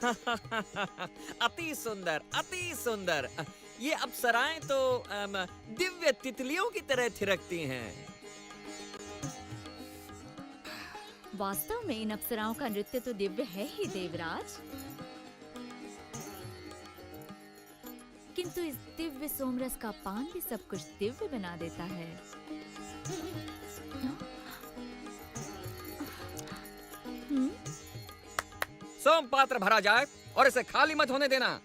अति सुंदर, अति सुंदर। ये अप्सराएं तो दिव्य तितलियों की तरह थिरकती हैं। वास्तव में इन अप्सराओं का नृत्य तो दिव्य है ही देवराज, किंतु इस दिव्य सोमरस का पान भी सब कुछ दिव्य बना देता है। सोम पात्र भरा जाए और इसे खाली मत होने देना।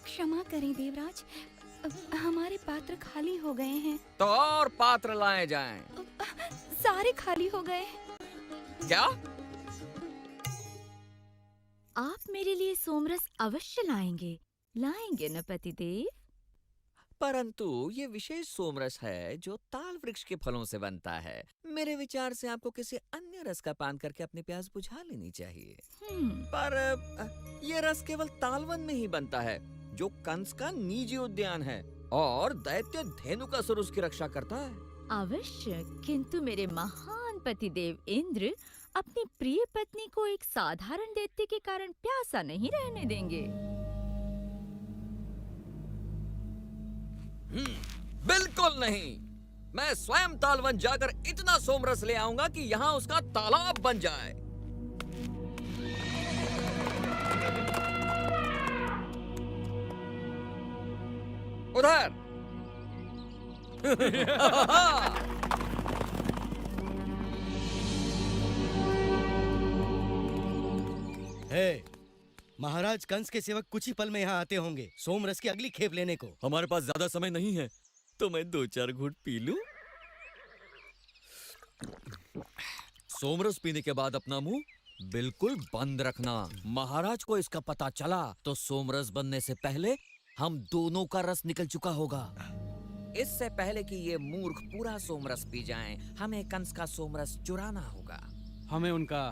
क्षमा करें देवराज, हमारे पात्र खाली हो गए हैं। तो और पात्र लाए जाएं। सारे खाली हो गए। क्या? आप मेरे लिए सोमरस अवश्य लाएंगे, लाएंगे न पतिदेव? परंतु ये विशेष सोमरस है जो ताल वृक्ष के फलों से बनता है। मेरे विचार से आपको किसी अन्य रस का पान करके अपनी प्यास बुझा लेनी चाहिए। पर ये रस केवल तालवन में ही बनता है, जो कंस का निजी उद्यान है, और दैत्य धेनुकासुर उसकी रक्षा करता है। अवश्य, किंतु मेरे महान पतिदेव इंद्र अपनी प्रिय पत्नी को एक साधारण दैत्य के कारण प्यासा नहीं रहने देंगे। बिल्कुल नहीं। मैं स्वयं तालवन जाकर इतना सोमरस ले आऊंगा कि यहाँ उसका तालाब बन जाए। उधर। हे, महाराज कंस के सेवक कुछ ही पल में यहाँ आते होंगे सोमरस की अगली खेप लेने को। हमारे पास ज्यादा समय नहीं है, तो मैं 2-4 घूंट पी लूं। सोमरस पीने के बाद अपना मुंह बिल्कुल बंद रखना। महाराज को इसका पता चला तो सोमरस बनने से पहले हम दोनों का रस निकल चुका होगा। इससे पहले कि ये मूर्ख पूरा सोमरस पी जाएं, हमें कंस का सोमरस चुराना होगा। हमें उनका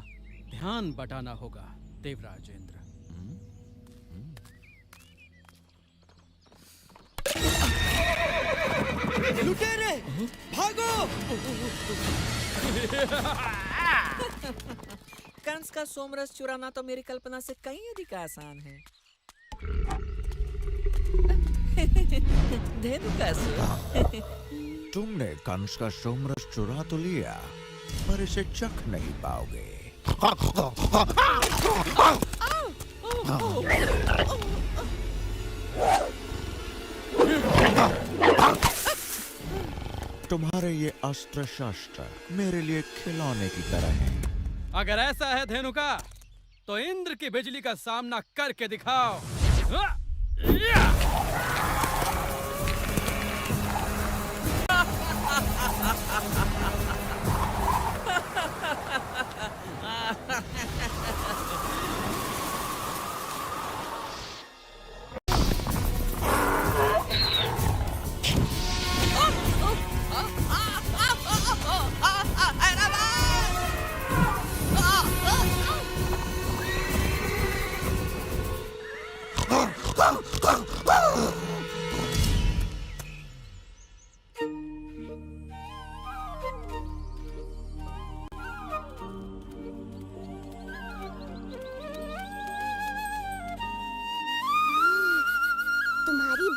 ध्यान बटाना होगा देवराज इंद्र। लुटेरे, भागो! कंस का सोमरस चुराना तो मेरी कल्पना से कहीं अधिक आसान है। धेनुकासुर, तुमने कंस का सोमरस चुरा तो लिया, पर इसे चख नहीं पाओगे। तुम्हारे ये अस्त्र शस्त्र मेरे लिए खिलौने की तरह हैं। अगर ऐसा है धेनुका, तो इंद्र की बिजली का सामना करके दिखाओ।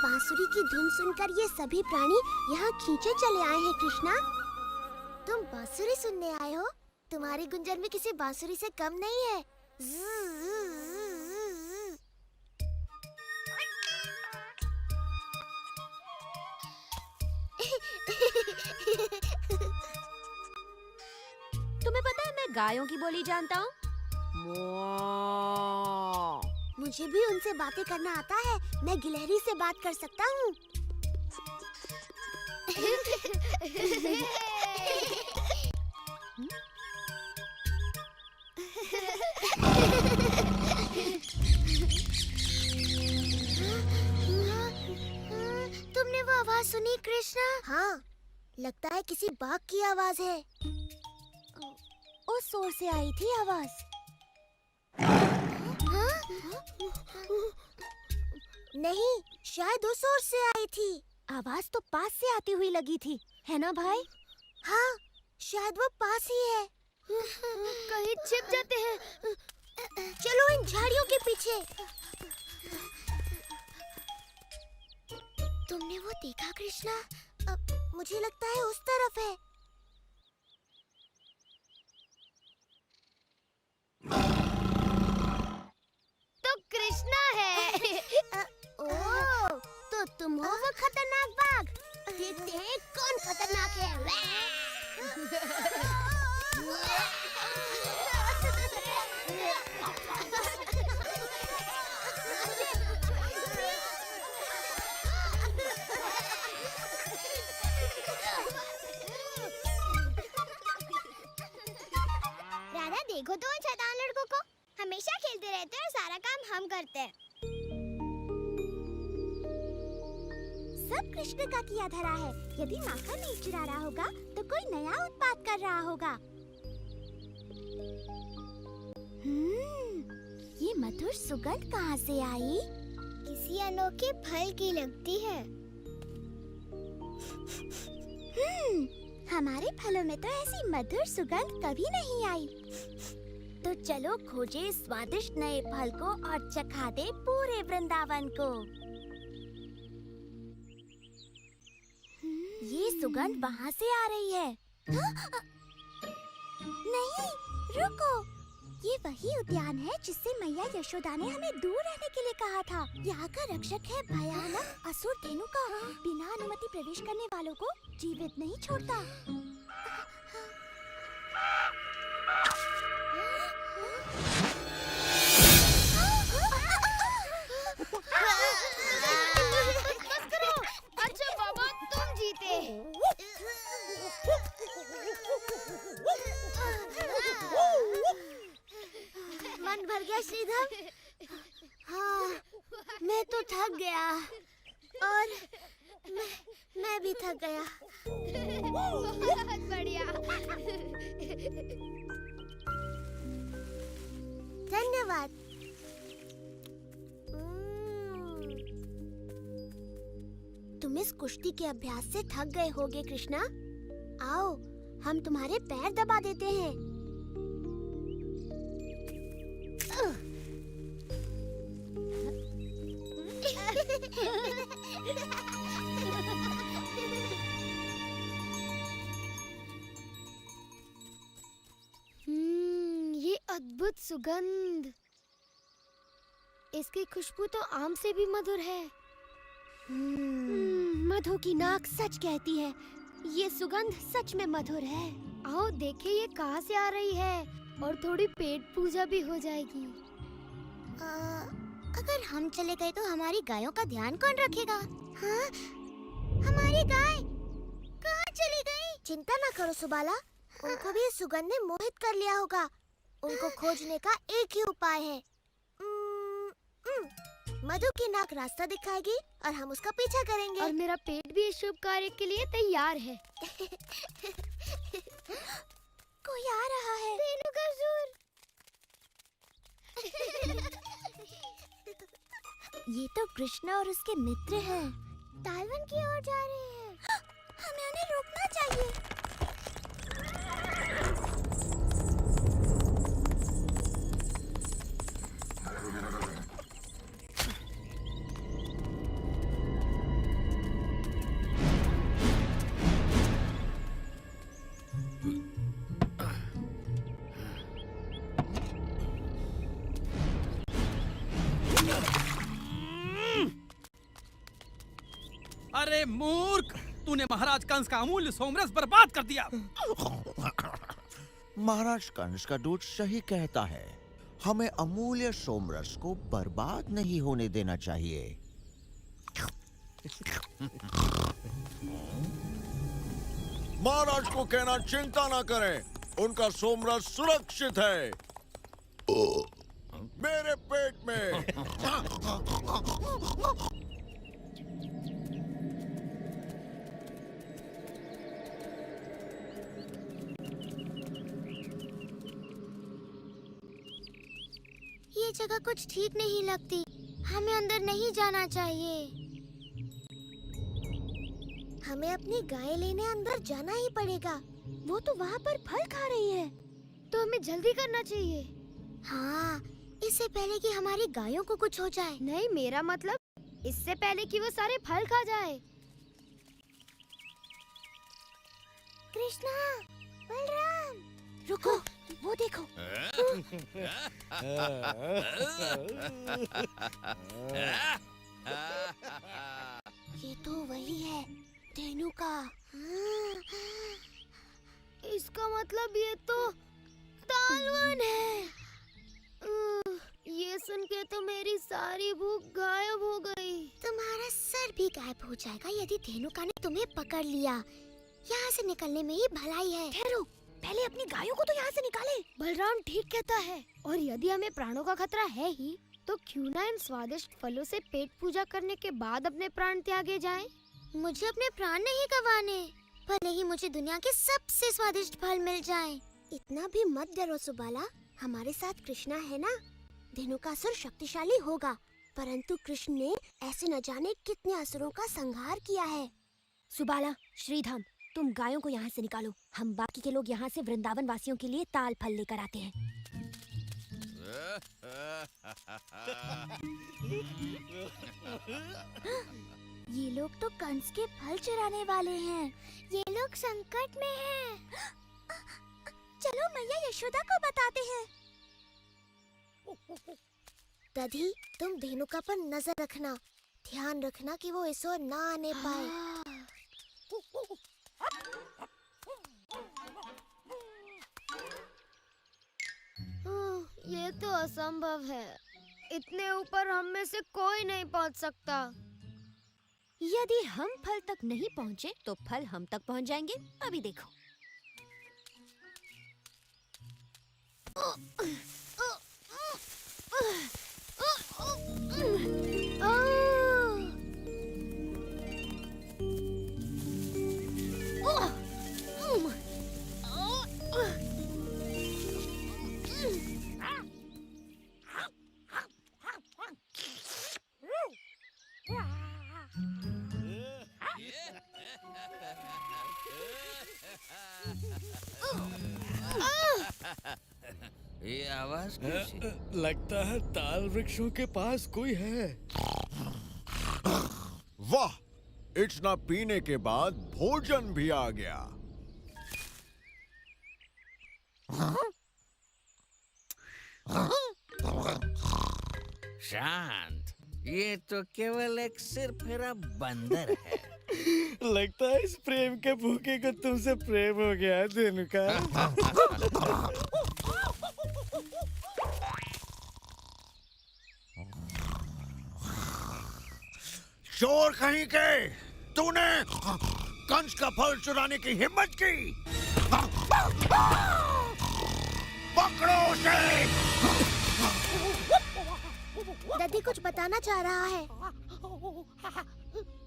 बांसुरी की धुन सुनकर ये सभी प्राणी यहाँ खींचे चले आए हैं। कृष्णा, तुम बांसुरी सुनने आए हो? तुम्हारी गुंजन भी किसी बांसुरी से कम नहीं है। तुम्हें पता है मैं गायों की बोली जानता हूँ। मुझे भी उनसे बातें करना आता है। मैं गिलहरी से बात कर सकता हूँ। तुमने वो आवाज सुनी कृष्णा? हाँ, लगता है किसी बाघ की आवाज है। उस ओर से आई थी आवाज। नहीं, शायद उस ओर से आई थी। आवाज तो पास से आती हुई लगी थी, है ना भाई? हाँ, शायद वो पास ही है। कहीं छिप जाते हैं। चलो इन झाड़ियों के पीछे। तुमने वो देखा कृष्णा? मुझे लगता है उस तरफ है। तो कृष्णा है। ओह, तो तुम हो वो खतरनाक बाघ। देखते हैं कौन खतरनाक है। राधा, देखो तो उन शैतान लड़कों को। हमेशा खेलते रहते हैं और सारा काम हम करते हैं। सब कृष्ण का किया धरा है। यदि माखन नहीं चुरा रहा होगा तो कोई नया उत्पाद कर रहा होगा। ये मधुर सुगंध कहाँ से आई? किसी अनोखे फल की लगती है। हमारे फलों में तो ऐसी मधुर सुगंध कभी नहीं आई। तो चलो खोजे स्वादिष्ट नए फल को और चखा दे पूरे वृंदावन को। ये सुगंध वहाँ से आ रही है। नहीं, रुको। ये वही उद्यान है जिससे मैया यशोदा ने हमें दूर रहने के लिए कहा था। यहाँ का रक्षक है भयानक असुर धेनुका। बिना अनुमति प्रवेश करने वालों को जीवित नहीं छोड़ता। अच्छा बाबा, तुम जीते। मन भर गया श्रीधर। हाँ, मैं तो थक गया और मैं भी थक गया। बहुत बढ़िया। धन्यवाद। तुम इस कुश्ती के अभ्यास से थक गए होगे कृष्णा। आओ, हम तुम्हारे पैर दबा देते हैं। ये अद्भुत सुगंध। इसकी खुशबू तो आम से भी मधुर है। मधु की नाक सच कहती है। ये सुगंध सच में मधुर है। आओ देखें ये कहाँ से आ रही है और थोड़ी पेट पूजा भी हो जाएगी। अगर हम चले गए तो हमारी गायों का ध्यान कौन रखेगा? हाँ? हमारी गाय कहाँ चली गई? चिंता ना करो सुबाला, उनको भी इस सुगंध ने मोहित कर लिया होगा। उनको खोजने का एक ही उपाय है। मधु की नाक रास्ता दिखाएगी और हम उसका पीछा करेंगे। और मेरा पेट भी इस शुभ कार्य के लिए तैयार है। कोई आ रहा है। धेनुकासुर। ये तो कृष्ण और उसके मित्र हैं। तालवन की ओर जा रहे हैं। हमें उन्हें रोकना चाहिए। अरे मूर्ख, तूने महाराज कंस का अमूल्य सोमरस बर्बाद कर दिया। महाराज कंस का दूत सही कहता है। हमें अमूल्य सोमरस को बर्बाद नहीं होने देना चाहिए। महाराज को कहना चिंता ना करें, उनका सोमरस सुरक्षित है मेरे पेट में। ये जगह कुछ ठीक नहीं लगती। हमें अंदर नहीं जाना चाहिए। हमें अपनी गाय लेने अंदर जाना ही पड़ेगा। वो तो वहाँ पर फल खा रही है, तो हमें जल्दी करना चाहिए। हाँ, इससे पहले कि हमारी गायों को कुछ हो जाए। नहीं, मेरा मतलब इससे पहले कि वो सारे फल खा जाए। कृष्णा, बलराम, रुको, वो देखो। ये तो वही है, धेनुका। इसका मतलब ये तो तालवन है। ये सुन के तो मेरी सारी भूख गायब हो गई। तुम्हारा सर भी गायब हो जाएगा यदि धेनुका ने तुम्हें पकड़ लिया। यहाँ से निकलने में ही भलाई है। ठहरो, पहले अपनी गायों को तो यहाँ से निकाले। बलराम ठीक कहता है, और यदि हमें प्राणों का खतरा है ही, तो क्यों ना इन स्वादिष्ट फलों से पेट पूजा करने के बाद अपने प्राण त्यागे जाएं? मुझे अपने प्राण नहीं गंवाने, भले ही मुझे दुनिया के सबसे स्वादिष्ट फल मिल जाएं। इतना भी मत डरो सुबाला, हमारे साथ कृष्णा है ना। धेनुकासुर शक्तिशाली होगा, परंतु कृष्ण ने ऐसे न जाने कितने असुरों का संहार किया है। सुबाला, श्रीधाम, तुम गायों को यहाँ से निकालो। हम बाकी के लोग यहाँ से वृंदावन वासियों के लिए ताल फल लेकर आते हैं। ये लोग तो कंस के फल चुराने वाले हैं। ये लोग संकट में हैं। चलो मैया यशोदा को बताते हैं। दधी, तुम धेनुका पर नजर रखना, ध्यान रखना कि वो इस ओर ना आने पाए। ये तो असंभव है। इतने ऊपर हम में से कोई नहीं पहुंच सकता। यदि हम फल तक नहीं पहुँचे तो फल हम तक पहुँच जाएंगे। अभी देखो। ये आवाज कैसी? लगता है ताल वृक्षों के पास कोई है। वाह, इतना पीने के बाद भोजन भी आ गया। शांत, ये तो केवल एक सिर फेरा बंदर है। लगता है इस प्रेम के भूखे को तुमसे प्रेम हो गया है धेनुका। चोर कहीं के, तूने कंस का फल चुराने की हिम्मत की। पकड़ो उसे। दधी कुछ बताना चाह रहा है।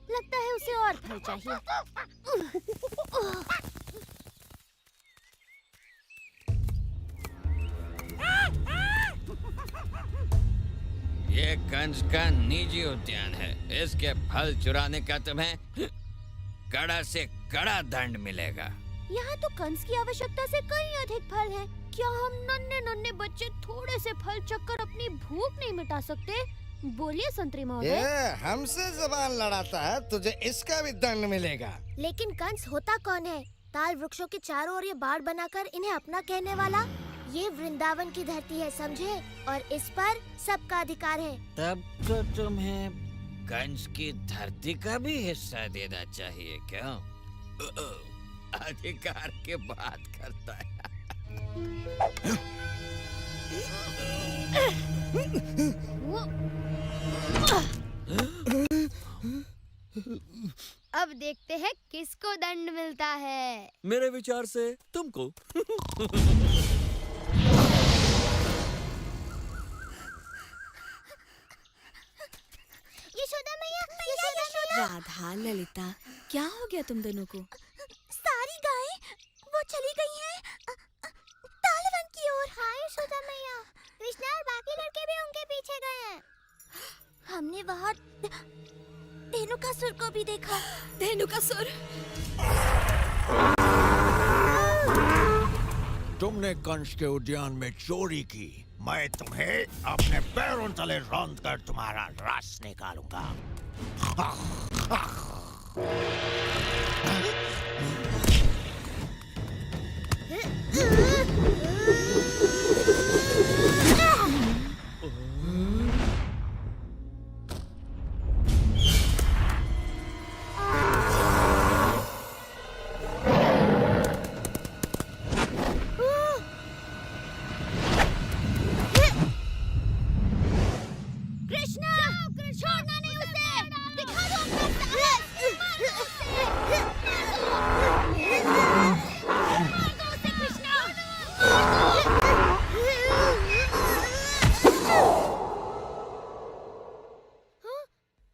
लगता है उसे और फल चाहिए। ये कंस का निजी उद्यान है। इसके फल चुराने का तुम्हें कड़ा से कड़ा दंड मिलेगा। यहाँ तो कंस की आवश्यकता से कहीं अधिक फल हैं। क्या हम नन्हे नन्हे बच्चे थोड़े से फल चखकर अपनी भूख नहीं मिटा सकते? बोलिए संतरी महोदय। ये हमसे जबान लड़ाता है, तुझे इसका भी दंड मिलेगा। लेकिन कंस होता कौन है? ताल वृक्षों के चारों ओर ये बाड़ बनाकर इन्हें अपना कहने वाला। ये वृंदावन की धरती है, समझे? और इस पर सबका अधिकार है। तब तो तुम्हें कंस की धरती का भी हिस्सा देना चाहिए, क्यों? अधिकार की बात करता है। अब देखते हैं किसको दंड मिलता है। मेरे विचार से तुमको। यशोदा मैया, यशोदा मैया। राधा, ललिता, क्या हो गया तुम दोनों को? सारी गायें वो चली गई हैं तालवन की ओर। हाँ यशोदा मैया, कृष्णा और बाकी लड़के भी उनके पीछे गए हैं। हमने वहाँ धेनुकासुर को भी देखा। धेनुकासुर। तुमने कंस के उद्यान में चोरी की, मैं तुम्हें अपने पैरों तले रौंद कर तुम्हारा रस निकालूंगा। कृष्णा, छोड़ना नहीं उसे। दिखा दो अपना साहस। मार दो उसे। मार दो उसे कृष्णा।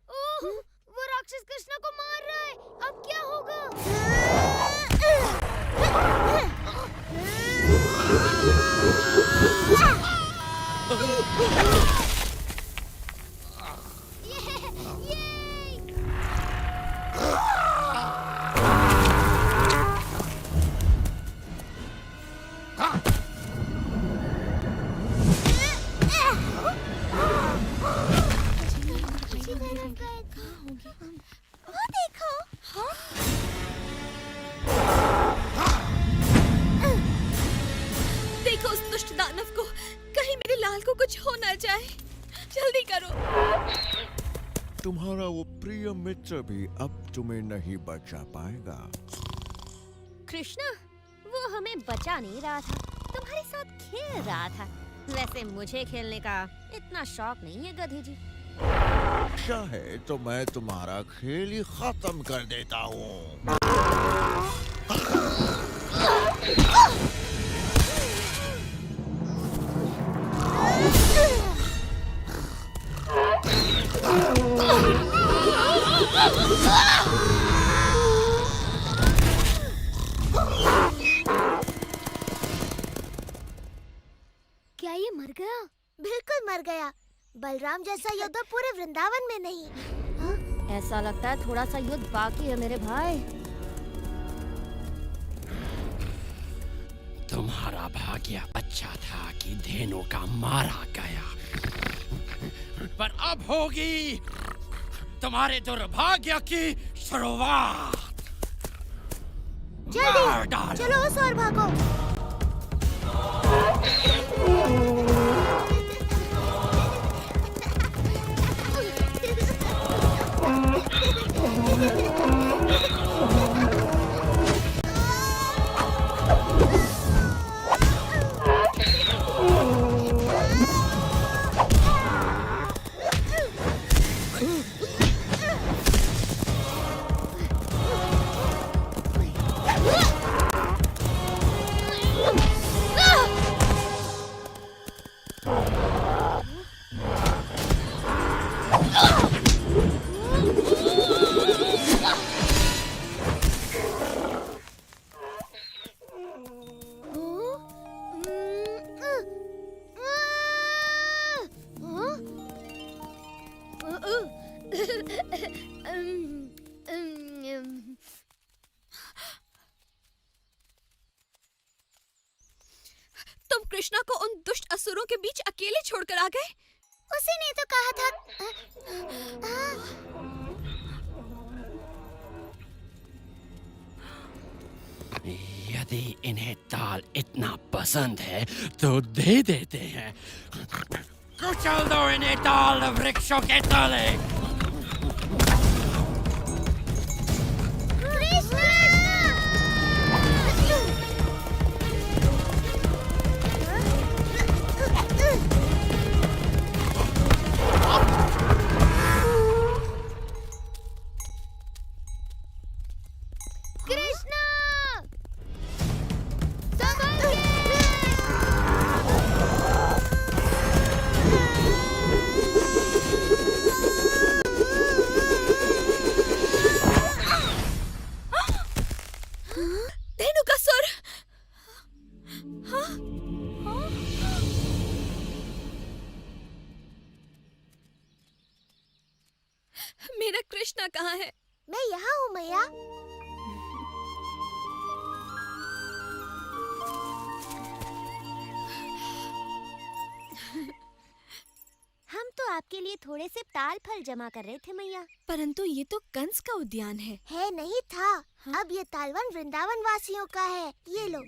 ओह, वो राक्षस कृष्णा को मार रहा है। अब क्या होगा? वो देखो। देखो उस दुष्ट दानव को, कहीं मेरे लाल को कुछ हो ना जाए। जल्दी करो। तुम्हारा वो प्रिय मित्र भी अब तुम्हें नहीं बचा पाएगा। कृष्णा, वो हमें बचा नहीं रहा था, तुम्हारे साथ खेल रहा था। वैसे मुझे खेलने का इतना शौक नहीं है गधे जी। अच्छा है तो मैं तुम्हारा खेल ही खत्म कर देता हूँ। क्या ये मर गया? बिल्कुल मर गया। बलराम जैसा योद्धा पूरे वृंदावन में नहीं। ऐसा लगता है थोड़ा सा युद्ध बाकी है मेरे भाई। तुम्हारा भाग्य अच्छा था कि धेनु का मारा गया, पर अब होगी तुम्हारे दुर्भाग्य की शुरुआत। मार जल्दी डालो। चलो उस ओर भागो। तुम कृष्णा को उन दुष्ट असुरों के बीच अकेले छोड़कर आ गए। उसी ने तो कहा था। यदि इन्हें ताल इतना पसंद है तो दे देते हैं। कुचल दो इन्हें ताल वृक्षों के तले। लिए थोड़े से ताल फल जमा कर रहे थे मैया। परंतु ये तो कंस का उद्यान है। है नहीं था। अब ये तालवन वृंदावन वासियों का है। ये लो